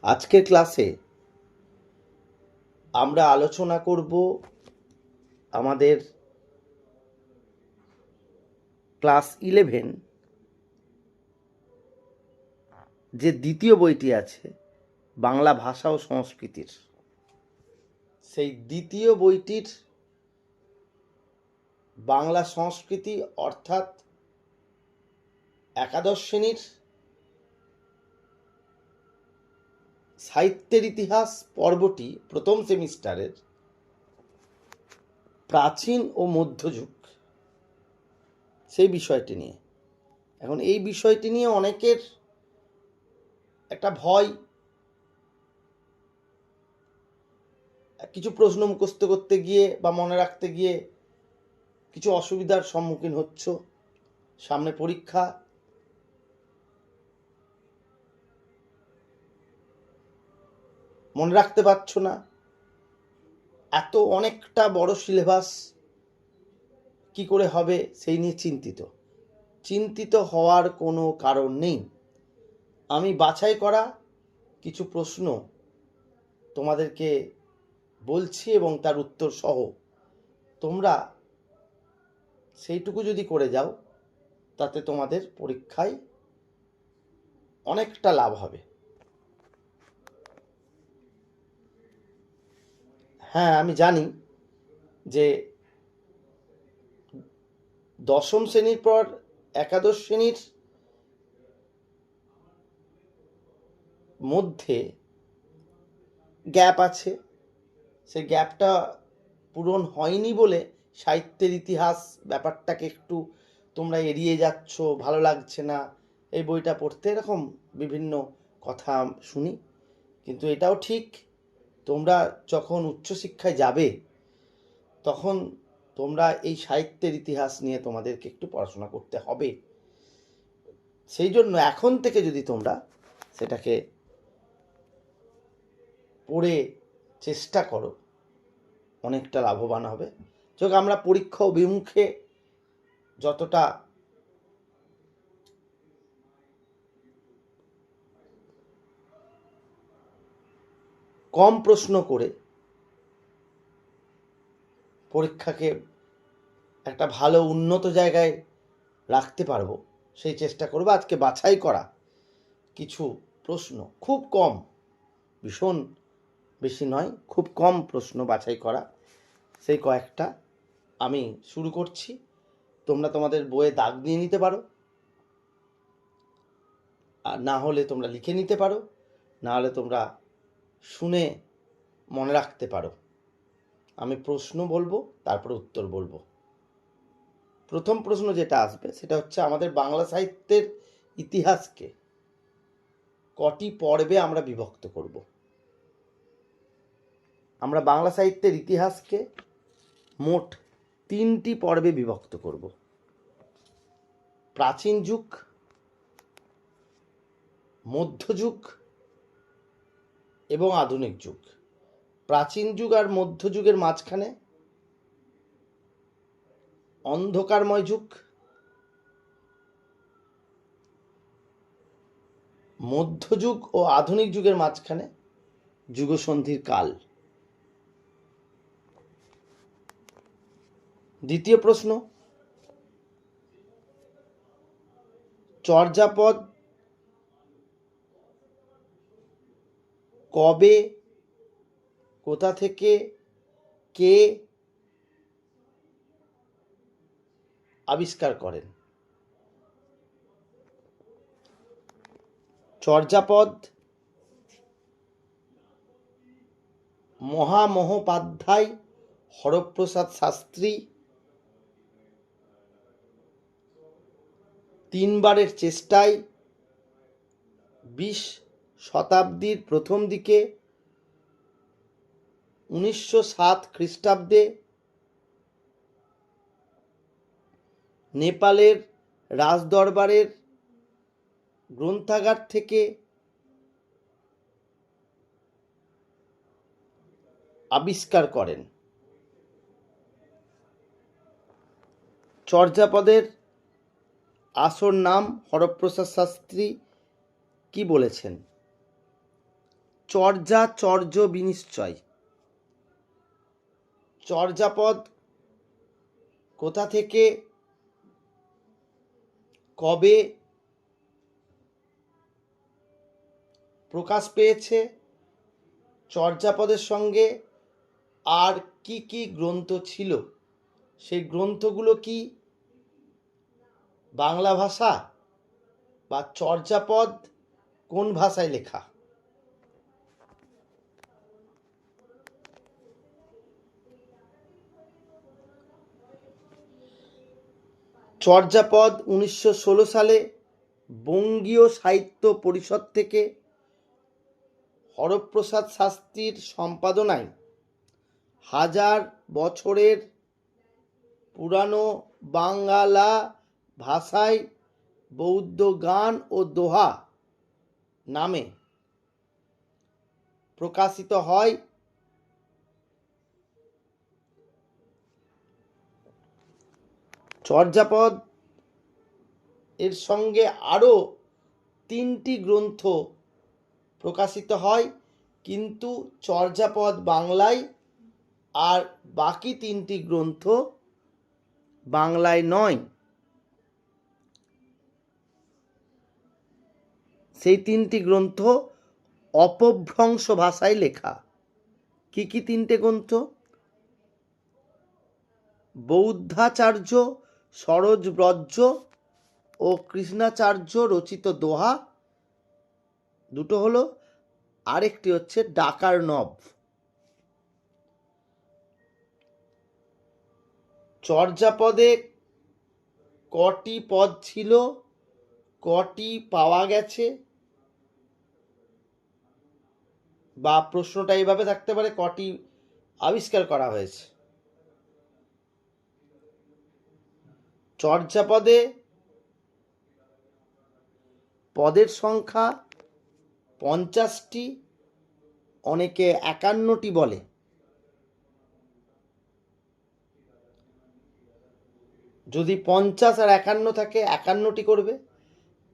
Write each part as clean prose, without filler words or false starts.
আজকের ক্লাসে আমরা আলোচনা করব আমাদের ক্লাস 11 যে দ্বিতীয় বইটি আছে বাংলা ভাষা ও সংস্কৃতির, সেই দ্বিতীয় বইটির বাংলা সংস্কৃতি অর্থাৎ একাদশ শ্রেণীর সাহিত্যের ইতিহাস পর্বটি প্রথম সেমিস্টারের প্রাচীন ও মধ্যযুগ সেই বিষয়টি নিয়ে। এখন এই বিষয়টি নিয়ে অনেকের একটা ভয়, কিছু প্রশ্ন মুখস্থ করতে গিয়ে বা মনে রাখতে গিয়ে কিছু অসুবিধার সম্মুখীন হচ্ছ, সামনে পরীক্ষা, মনে রাখতে পারছো না, এত অনেকটা বড় সিলেবাস কি করে হবে সেই নিয়ে চিন্তিত হওয়ার কোনো কারণ নেই। আমি বাছাই করা কিছু প্রশ্ন তোমাদেরকে বলছি এবং তার উত্তর সহ তোমরা সেইটুকু যদি করে যাও তাতে তোমাদের পরীক্ষায় অনেকটা লাভ হবে। হ্যাঁ, আমি জানি যে দশম শ্রেণীর পর একাদশ শ্রেণীর মধ্যে গ্যাপ আছে, সেই গ্যাপটা পূরণ হয়নি বলে সাহিত্যের ইতিহাস ব্যাপারটাকে একটু তোমরা এড়িয়ে যাচ্ছ, ভালো লাগছে না এই বইটা পড়তে, এরকম বিভিন্ন কথা শুনি। কিন্তু এটাও ঠিক, তোমরা যখন উচ্চশিক্ষায় যাবে তখন তোমরা এই সাহিত্যের ইতিহাস নিয়ে তোমাদেরকে একটু পড়াশোনা করতে হবে। সেই জন্য এখন থেকে যদি তোমরা সেটাকে পড়ে চেষ্টা করো অনেকটা লাভবান হবে। যোগ আমরা পরীক্ষা অভিমুখে যতটা কম প্রশ্ন করে পরীক্ষাকে একটা ভালো উন্নত জায়গায় রাখতে পারবো সেই চেষ্টা করবো। আজকে বাছাই করা কিছু প্রশ্ন, খুব কম, ভীষণ বেশি নয়, খুব কম প্রশ্ন বাছাই করা, সেই কয়েকটা আমি শুরু করছি। তোমরা তোমাদের বইয়ে দাগ দিয়ে নিতে পারো, আর না হলে তোমরা লিখে নিতে পারো, না হলে তোমরা শুনে মনে রাখতে পারো। আমি প্রশ্ন বলবো, তারপরে উত্তর বলবো। প্রথম প্রশ্ন যেটা আসবে সেটা হচ্ছে, আমাদের বাংলা সাহিত্যের ইতিহাসকে কটি পর্বে আমরা বিভক্ত করব? আমরা বাংলা সাহিত্যের ইতিহাসকে মোট 3টি পর্বে বিভক্ত করব। প্রাচীন যুগ, মধ্যযুগ এবং আধুনিক যুগ। প্রাচীন যুগ আর মধ্যযুগের মাঝখানে অন্ধকারময় যুগ, মধ্যযুগ ও আধুনিক যুগের মাঝখানে যুগসন্ধির কাল। দ্বিতীয় প্রশ্ন, চর্যাপদ কবে, কোথা থেকে, কে আবিষ্কার করেন? চর্যাপদ মহামহোপাধ্যায় হরপ্রসাদ শাস্ত্রী তিনবারের চেষ্টায় 20 শতাব্দীর প্রথম দিকে 1907 খ্রিস্টাব্দে নেপালের রাজদরবারের গ্রন্থাগার থেকে আবিষ্কার করেন। চর্যাপদের আসল নাম হরপ্রসাদ শাস্ত্রী কি বলেছেন? চর্যা চর্য বিনিশ্চয়। চর্যাপদ কোথা থেকে কবে প্রকাশ পেয়েছে, চর্যাপদের সঙ্গে আর কি কি গ্রন্থ ছিল, সেই গ্রন্থগুলো কি বাংলা ভাষা বা চর্যাপদ কোন ভাষায় লেখা? চর্যাপদ 1916 সালে বঙ্গীয় সাহিত্য পরিষদ থেকে হরপ্রসাদ শাস্ত্রীর সম্পাদনায় 1000 বছরের পুরানো বাংলা ভাষায় বৌদ্ধ গান ও দোহা নামে প্রকাশিত হয়। চর্যাপদ এর সঙ্গে আরও 3টি গ্রন্থ প্রকাশিত হয়, কিন্তু চর্যাপদ বাংলায় আর বাকি 3টি গ্রন্থ বাংলায় নয়। সেই 3টি গ্রন্থ অপভ্রংশ ভাষায় লেখা। কি কি 3টে গ্রন্থ? বৌদ্ধাচার্য সরোজব্রজ ও কৃষ্ণাচার্য রচিত দোহা দুটো হলো, আরেকটি হচ্ছে ডাকার নব। চর্যাপদে কটি পদ ছিল, কটি পাওয়া গেছে, বা প্রশ্নটা এইভাবে থাকতে পারে, কটি আবিষ্কার করা হয়েছে? চর্যাপদে পদের সংখ্যা 50টি, অনেকে 51টি বলে। যদি 50 আর 51 থাকে 51টি করবে,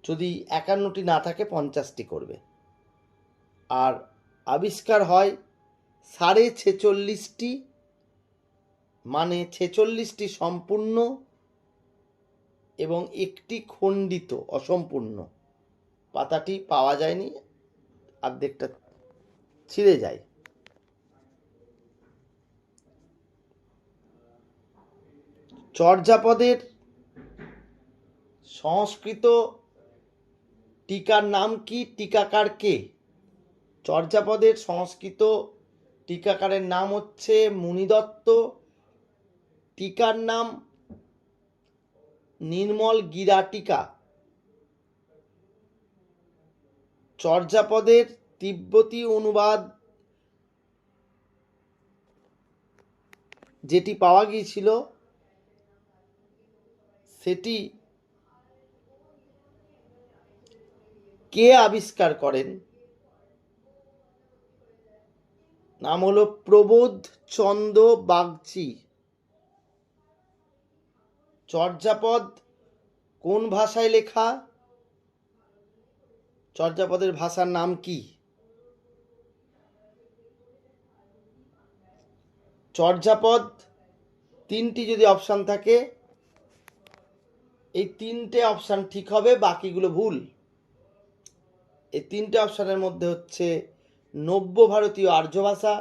যদি 51টি না থাকে 50টি করবে। আর আবিষ্কার হয় 46.5টি, মানে 46টি সম্পূর্ণ এবং একটি খণ্ডিত অসম্পূর্ণ পাতাটি পাওয়া যায়নি, অর্ধেকটা ছিঁড়ে যায়। চর্যাপদের সংস্কৃত টিকার নাম কি, টিকাকার কে? চর্যাপদের সংস্কৃত টিকাকারের নাম হচ্ছে মুনিদত্ত, টিকার নাম নির্মল গিরা টিকা। চর্যাপদের তিব্বতী অনুবাদ যেটি পাওয়া গিয়েছিল সেটি কে আবিষ্কার করেন? নাম হলো প্রবোধ চন্দ্র বাগচি। চর্যাপদ কোন ভাষায় লেখা? চর্যাপদের ভাষার নাম কি? চর্যাপদ 3টি যদি অপশান থাকে, এই 3টে অপশান ঠিক হবে, বাকিগুলো ভুল। এই 3টে অপশানের মধ্যে হচ্ছে নব্য ভারতীয় আর্য ভাষা,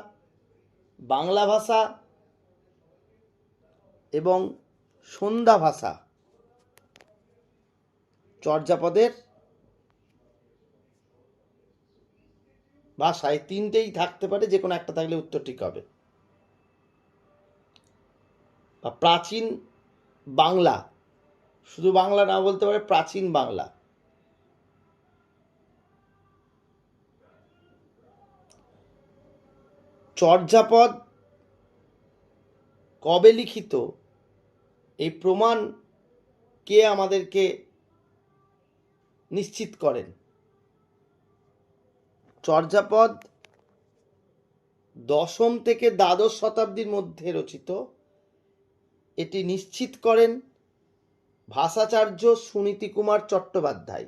বাংলা ভাষা এবং সন্ধ্যা ভাষা। চর্যাপদের ভাষায় 3টেই থাকতে পারে, যে কোনো একটা থাকলে উত্তর ঠিক হবে। বা প্রাচীন বাংলা, শুধু বাংলা না বলতে পারে প্রাচীন বাংলা। চর্যাপদ কবে লিখিত, এই প্রমাণ কে আমাদেরকে নিশ্চিত করেন? চর্যাপদ 10ম থেকে দ্বাদশ শতাব্দীর মধ্যে রচিত, এটি নিশ্চিত করেন ভাষাচার্য সুনীতি কুমার চট্টোপাধ্যায়।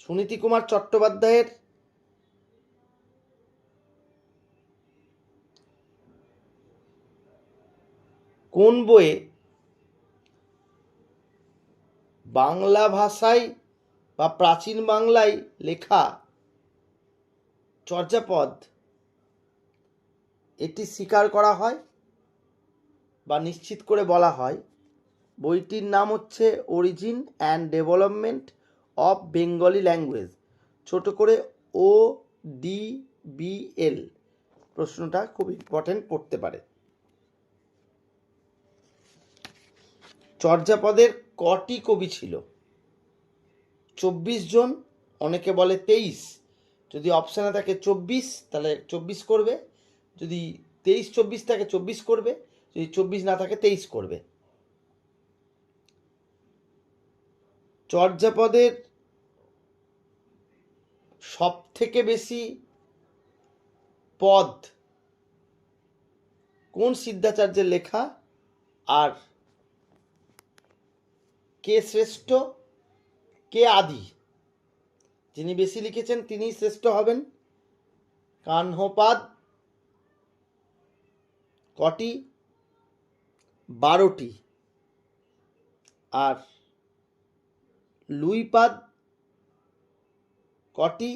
সুনীতি কুমার চট্টোপাধ্যায়ের কোন বইয়ে বাংলা ভাষায় বা প্রাচীন বাংলায় লেখা চর্যাপদ এটি স্বীকার করা হয় বা নিশ্চিত করে বলা হয়? বইটির নাম হচ্ছে origin and development of Bengali language, ছোট করে ODBL। প্রশ্নটা খুব ইম্পর্টেন্ট, পড়তে পারে। চর্যাপদের কটি কবি ছিল? 24 জন, অনেকে বলে 23। যদি অপশানে থাকে 24 তাহলে 24 করবে, যদি 23-24 থাকে 24 করবে, যদি 24 না থাকে 23 করবে। চর্যাপদের সব থেকে বেশি পদ কোন সিদ্ধাচার্যের লেখা, আর কে শ্রেষ্ঠ কে আদি? যিনি বেশি লিখেছেন তিনি শ্রেষ্ঠ হবেন। কাহ্নপাদ কটি? 12টি। আর লুইপাদ কটি?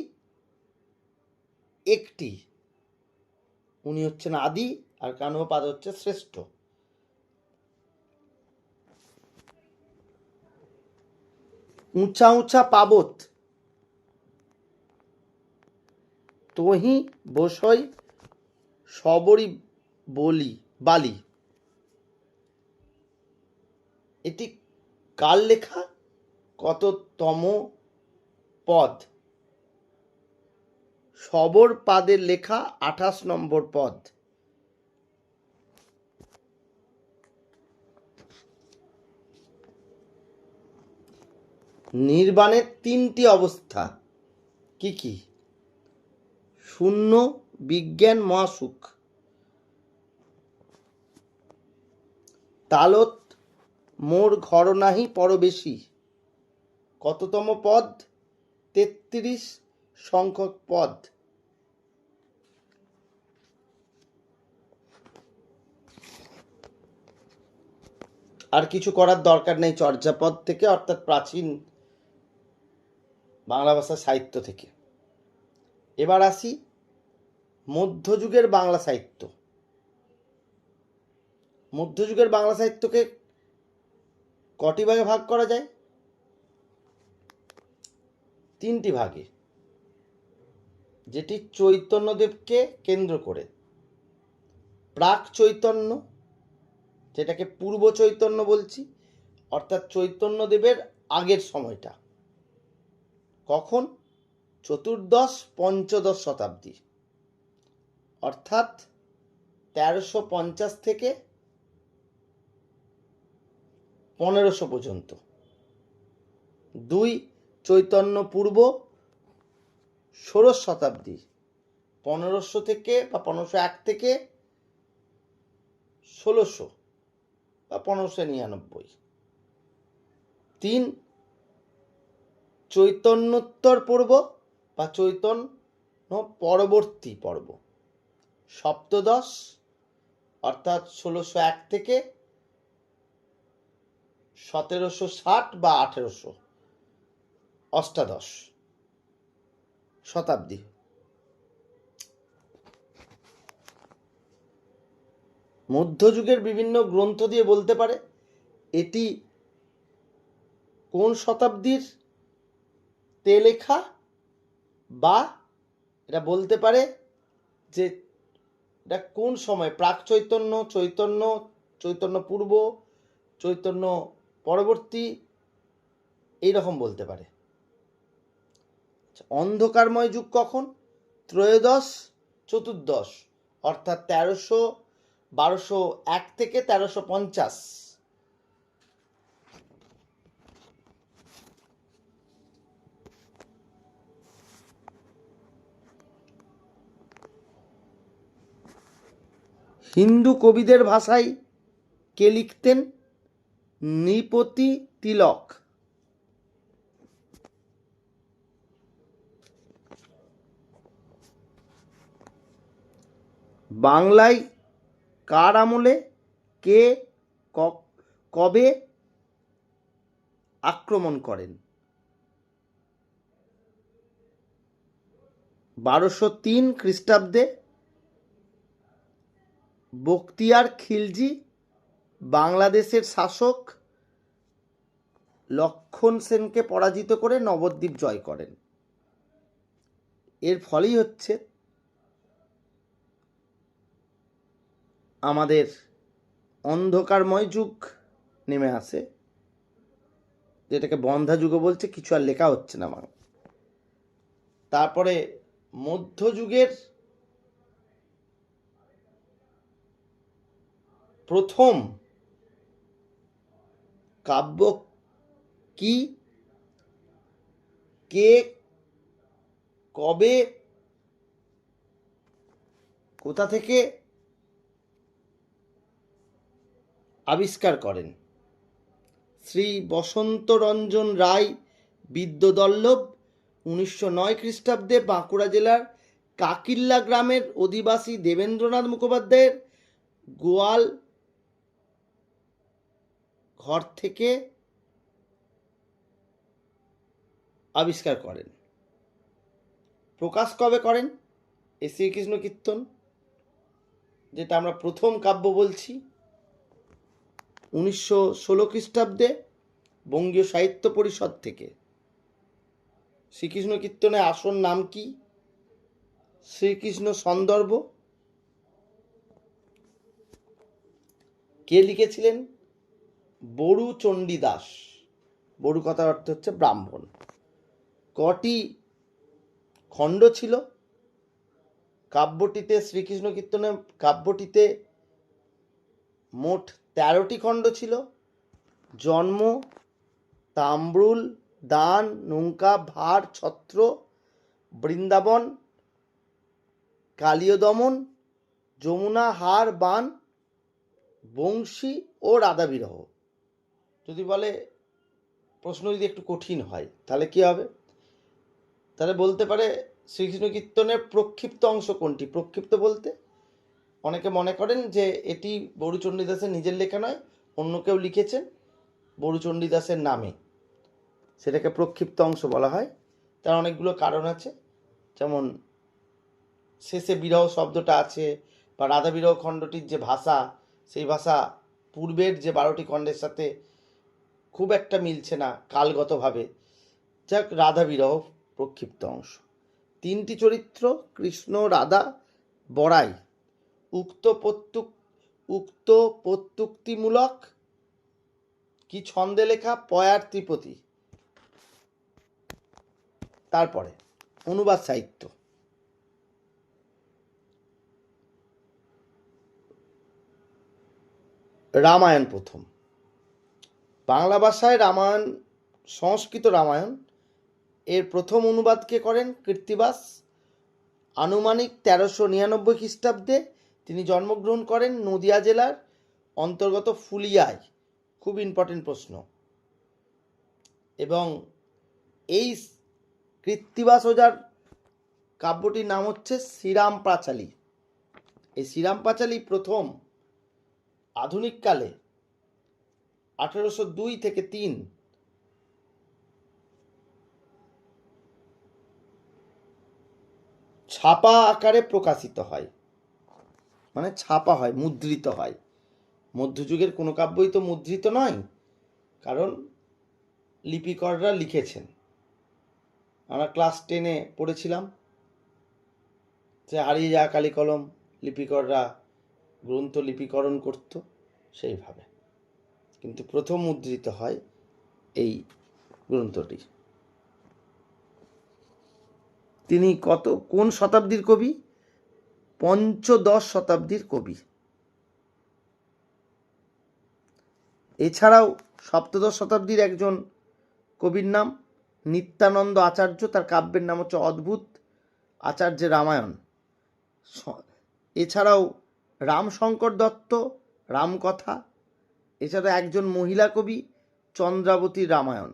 1টি। উনি হচ্ছেন আদি আর কাহ্নপাদ হচ্ছে শ্রেষ্ঠ। উঁচা উঁচা পাবত তহি বসই সবরি বলি বালি, এটি কার লেখা? কততম পদ? সবর পাদের লেখা 28 নম্বর পদ। নির্বাণের 3টি অবস্থা কি কি? শূন্য, বিজ্ঞান, মহাসুখ। তালত মোর ঘর নাহি পরবেশী, কততম পদ? 33 সংখ্যক পদ। আর কিছু করার দরকার নেই চর্যাপদ থেকে, অর্থাৎ প্রাচীন বাংলা ভাষা সাহিত্য থেকে। এবার আসি মধ্যযুগের বাংলা সাহিত্য। মধ্যযুগের বাংলা সাহিত্যকে কটি ভাগে ভাগ করা যায়? 3টি ভাগে, যেটি চৈতন্যদেবকে কেন্দ্র করে। প্রাক চৈতন্য, যেটাকে পূর্ব চৈতন্য বলছি, অর্থাৎ চৈতন্যদেবের আগের সময়টা। কখন? 14th-15th শতাব্দী, অর্থাৎ 1350 থেকে 1500 পর্যন্ত। 2 চৈতন্য পূর্ব, ষোড়শ শতাব্দী, 1500 থেকে বা 1501 থেকে 1600 বা 1599। 3 চৈতন্যোত্তর পর্ব বা চৈতন্য পরবর্তী পর্ব, সপ্তদশ, অর্থাৎ 1601 থেকে 1760 বা 1800, অষ্টাদশ শতাব্দী। মধ্যযুগের বিভিন্ন গ্রন্থ দিয়ে বলতে পারে এটি কোন শতাব্দীর তে লেখা, বা এটা বলতে পারে যে এটা কোন সময়, প্রাক চৈতন্য, চৈতন্য, চৈতন্য পূর্ব, চৈতন্য পরবর্তী, এইরকম বলতে পারে। অন্ধকারময় যুগ কখন? ত্রয়োদশ চতুর্দশ, অর্থাৎ 1201 থেকে 1350। হিন্দু কবিদের ভাষায় কে লিখতেন? নৃপতি তিলক। বাংলায় কার আমলে কে কবে আক্রমণ করেন? 1203 খ্রিস্টাব্দে বখতিয়ার খিলজি বাংলাদেশের শাসক লক্ষণ সেনকে পরাজিত করে নবদ্বীপ জয় করেন। এর ফলেই হচ্ছে আমাদের অন্ধকারময় যুগ নেমে আসে, যেটাকে বন্ধা যুগ বলছে, কিছু আর লেখা হচ্ছে না বাংলা। তারপরে মধ্যযুগের প্রথম কাব্য কি, কে কবে কোথা থেকে আবিষ্কার করেন? শ্রী বসন্তরঞ্জন রায় বিদ্যদল্লভ 1909 খ্রিস্টাব্দে বাঁকুড়া জেলার কাকিল্লা গ্রামের অধিবাসী দেবেন্দ্রনাথ মুখোপাধ্যায়ের গোয়াল ঘর থেকে আবিষ্কার করেন। প্রকাশ কবে করেন এই শ্রীকৃষ্ণ কীর্তন, যেটা আমরা প্রথম কাব্য বলছি? 1916 খ্রিস্টাব্দে বঙ্গীয় সাহিত্য পরিষদ থেকে। শ্রীকৃষ্ণ কীর্তনের আসল নাম কি? শ্রীকৃষ্ণ সন্দর্ভ। কে লিখেছিলেন? বড়ু চণ্ডীদাস। বড়ু কথার অর্থ হচ্ছে ব্রাহ্মণ। কটি খণ্ড ছিল কাব্যটিতে? শ্রীকৃষ্ণ কীর্তনে কাব্যটিতে মোট 13টি খণ্ড ছিল। জন্ম, তাম্রুল, দান, নৌকা, ভার, ছত্র, বৃন্দাবন, কালীয় দমন, যমুনা, হার, বান, বংশী ও রাধা বিরহ। যদি বলে প্রশ্ন যদি একটু কঠিন হয় তাহলে কি হবে? তাহলে বলতে পারে শ্রীকৃষ্ণ কীর্তনের প্রক্ষিপ্ত অংশ কোনটি? প্রক্ষিপ্ত বলতে অনেকে মনে করেন যে এটি বড়ু চণ্ডীদাসের নিজের লেখা নয়, অন্য কেউ লিখেছেন বড়ু চণ্ডীদাসের নামে, সেটাকে প্রক্ষিপ্ত অংশ বলা হয়। তার অনেকগুলো কারণ আছে, যেমন শেষে বিরহ শব্দটা আছে, বা রাধা বিরহ খণ্ডটির যে ভাষা, সেই ভাষা পূর্বের যে 12টি খণ্ডের সাথে খুব একটা মিলছে না কালগতভাবে। যাক, রাধা বিরহ প্রক্ষিপ্ত অংশ। 3টি চরিত্র কৃষ্ণ, রাধা, বড়াই উক্ত প্রত্যুক্তিমূলক কি ছন্দে লেখা? পয়ার ত্রিপতি। তারপরে অনুবাদ সাহিত্য। রামায়ণ প্রথম। বাংলা ভাষায় রামায়ণ, সংস্কৃত রামায়ণ এর প্রথম অনুবাদকে করেন কৃত্তিবাস। আনুমানিক 1399 খ্রিস্টাব্দে তিনি জন্মগ্রহণ করেন নদিয়া জেলার অন্তর্গত ফুলিয়ায়। খুব ইম্পর্টেন্ট প্রশ্ন। এবং এই কৃত্তিবাস ওঝার কাব্যটির নাম হচ্ছে শ্রীরাম পাঁচালী। এই শ্রীরাম পাঁচালী প্রথম আধুনিক কালে 1802 থেকে 3 ছাপা আকারে প্রকাশিত হয়, মানে ছাপা হয়, মুদ্রিত হয়। মধ্যযুগের কোনো কাব্যই তো মুদ্রিত নয়, কারণ লিপিকররা লিখেছেন। আমরা ক্লাস 10-এ পড়েছিলাম যে হারিয়ে যাওয়া কালি কলম লিপিকররা গ্রন্থ লিপিকরণ করত, সেইভাবে। কিন্তু প্রথম মুদ্রিত হয় এই গ্রন্থটি। তিনি কোন শতাব্দীর কবি? পঞ্চদশ শতাব্দীর কবি। এছাড়াও সপ্তদশ শতাব্দীর একজন কবির নাম নিত্যানন্দ আচার্য, তার কাব্যের নাম হচ্ছে অদ্ভুত আচার্যের রামায়ণ। এছাড়াও রামশঙ্কর দত্ত রামকথা। এছাড়া একজন মহিলা কবি চন্দ্রাবতীর রামায়ণ।